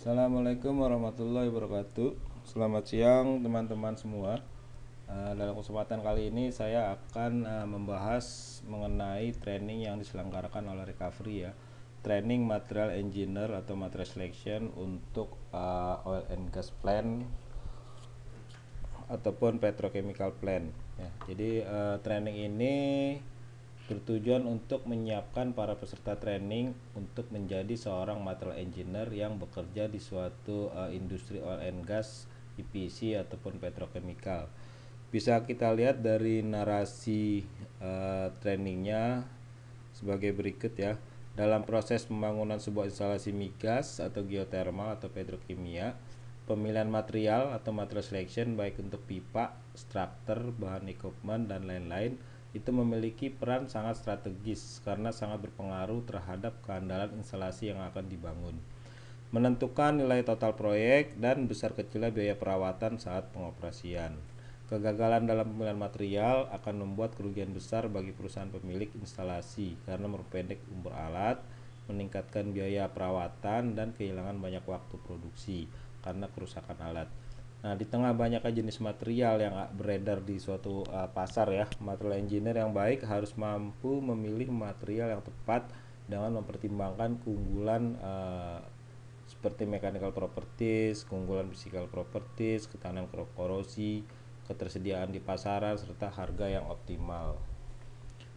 Assalamualaikum warahmatullahi wabarakatuh. Selamat siang teman-teman semua. Dalam kesempatan kali ini saya akan membahas mengenai training yang diselenggarakan oleh Recovery ya. Training Material Engineer atau Material Selection untuk oil and gas plant ataupun petrochemical plant ya. Jadi training ini bertujuan untuk menyiapkan para peserta training untuk menjadi seorang material engineer yang bekerja di suatu industri oil and gas, EPC ataupun petrochemical. Bisa kita lihat dari narasi trainingnya sebagai berikut ya. Dalam proses pembangunan sebuah instalasi migas atau geothermal atau petrokimia, pemilihan material atau material selection baik untuk pipa, struktur, bahan equipment dan lain-lain itu memiliki peran sangat strategis karena sangat berpengaruh terhadap keandalan instalasi yang akan dibangun, menentukan nilai total proyek dan besar kecilnya biaya perawatan saat pengoperasian. Kegagalan dalam pemilihan material akan membuat kerugian besar bagi perusahaan pemilik instalasi karena memperpendek umur alat, meningkatkan biaya perawatan dan kehilangan banyak waktu produksi karena kerusakan alat. Nah, di tengah banyaknya jenis material yang beredar di suatu pasar ya, material engineer yang baik harus mampu memilih material yang tepat dengan mempertimbangkan keunggulan seperti mechanical properties, keunggulan physical properties, ketahanan korosi, ketersediaan di pasaran serta harga yang optimal.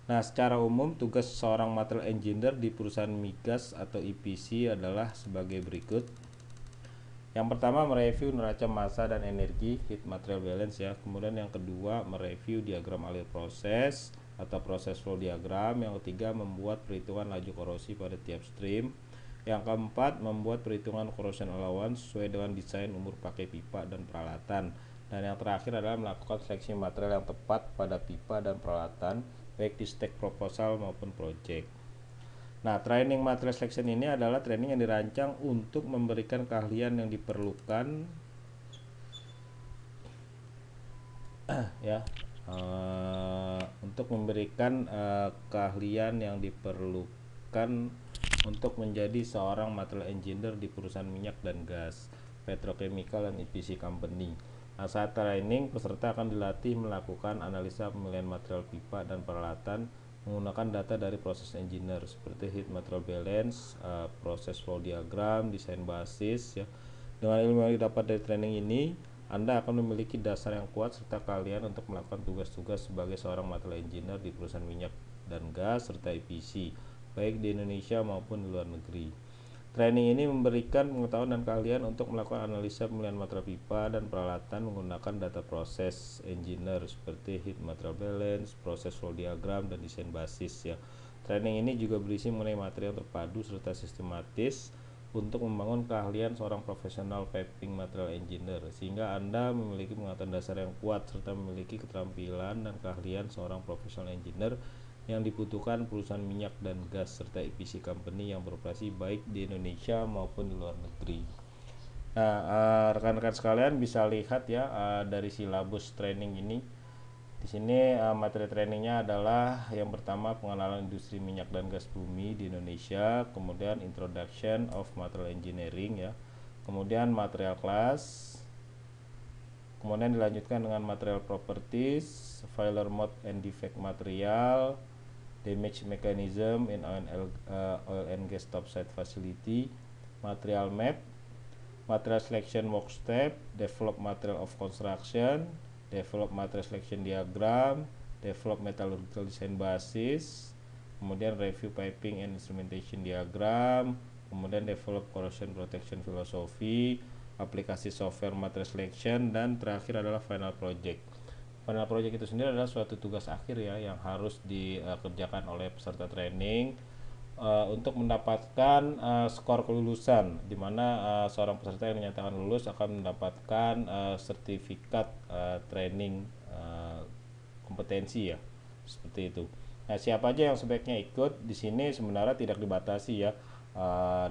Nah, secara umum tugas seorang material engineer di perusahaan migas atau EPC adalah sebagai berikut. Yang pertama, mereview neraca massa dan energi heat material balance ya. Kemudian yang kedua, mereview diagram alir proses atau proses flow diagram. Yang ketiga, membuat perhitungan laju korosi pada tiap stream. Yang keempat, membuat perhitungan corrosion allowance sesuai dengan desain umur pakai pipa dan peralatan. Dan yang terakhir adalah melakukan seleksi material yang tepat pada pipa dan peralatan baik di stage proposal maupun project. Nah, training material selection ini adalah training yang dirancang untuk memberikan keahlian yang diperlukan ya, untuk memberikan keahlian yang diperlukan untuk menjadi seorang material engineer di perusahaan minyak dan gas, petrochemical dan EPC company. Nah, saat training peserta akan dilatih melakukan analisa pemilihan material pipa dan peralatan menggunakan data dari proses engineer seperti heat material balance, proses flow diagram, desain basis ya. Dengan ilmu yang didapat dari training ini, Anda akan memiliki dasar yang kuat serta keahlian untuk melakukan tugas-tugas sebagai seorang material engineer di perusahaan minyak dan gas serta EPC, baik di Indonesia maupun di luar negeri. Training ini memberikan pengetahuan dan keahlian untuk melakukan analisa pemilihan material pipa dan peralatan menggunakan data proses engineer seperti heat material balance, proses flow diagram, dan desain basis ya. Training ini juga berisi mengenai materi yang terpadu serta sistematis untuk membangun keahlian seorang profesional piping material engineer sehingga Anda memiliki pengetahuan dasar yang kuat serta memiliki keterampilan dan keahlian seorang profesional engineer yang dibutuhkan perusahaan minyak dan gas serta EPC company yang beroperasi baik di Indonesia maupun di luar negeri. Nah, rekan-rekan sekalian bisa lihat ya dari silabus training ini. Di sini materi trainingnya adalah yang pertama pengenalan industri minyak dan gas bumi di Indonesia, kemudian introduction of material engineering ya, kemudian material class, kemudian dilanjutkan dengan material properties, failure mode and defect material, damage mechanism in oil and gas topside facility, material map, material selection work step, develop material of construction, develop material selection diagram, develop metallurgical design basis, kemudian review piping and instrumentation diagram, kemudian develop corrosion protection philosophy, aplikasi software material selection, dan terakhir adalah final project. Final project itu sendiri adalah suatu tugas akhir ya yang harus dikerjakan oleh peserta training untuk mendapatkan skor kelulusan, di mana seorang peserta yang dinyatakan lulus akan mendapatkan sertifikat training kompetensi ya, seperti itu. Nah, siapa aja yang sebaiknya ikut di sini sebenarnya tidak dibatasi ya,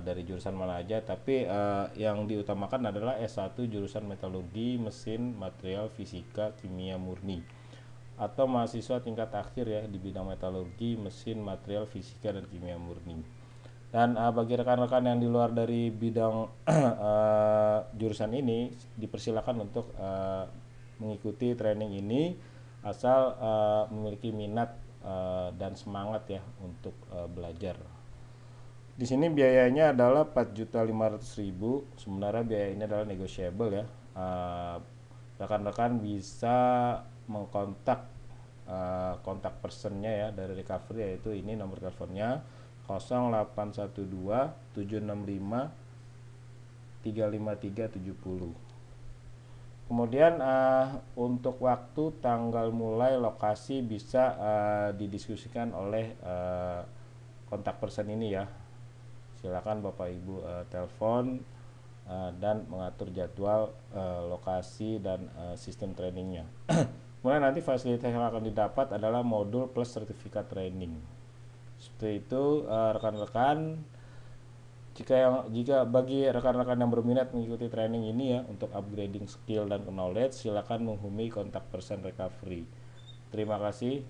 dari jurusan mana aja, tapi yang diutamakan adalah S1 jurusan metalurgi, mesin, material, fisika, kimia murni, atau mahasiswa tingkat akhir ya di bidang metalurgi, mesin, material, fisika, dan kimia murni. Dan bagi rekan-rekan yang di luar dari bidang jurusan ini, dipersilakan untuk mengikuti training ini asal memiliki minat dan semangat ya untuk belajar. Di sini biayanya adalah 4.500.000. Sebenarnya biaya ini adalah negotiable ya. Rekan-rekan bisa mengkontak kontak personnya ya dari recovery, yaitu ini nomor teleponnya 0812 765 35370. Kemudian untuk waktu, tanggal mulai, lokasi bisa didiskusikan oleh kontak person ini ya. Silakan Bapak Ibu telepon dan mengatur jadwal, lokasi dan sistem trainingnya. Kemudian nanti fasilitas yang akan didapat adalah modul plus sertifikat training. Seperti itu rekan-rekan. Jika bagi rekan-rekan yang berminat mengikuti training ini ya untuk upgrading skill dan knowledge, silakan menghubungi kontak person recovery. Terima kasih.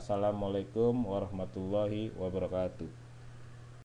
Assalamualaikum warahmatullahi wabarakatuh.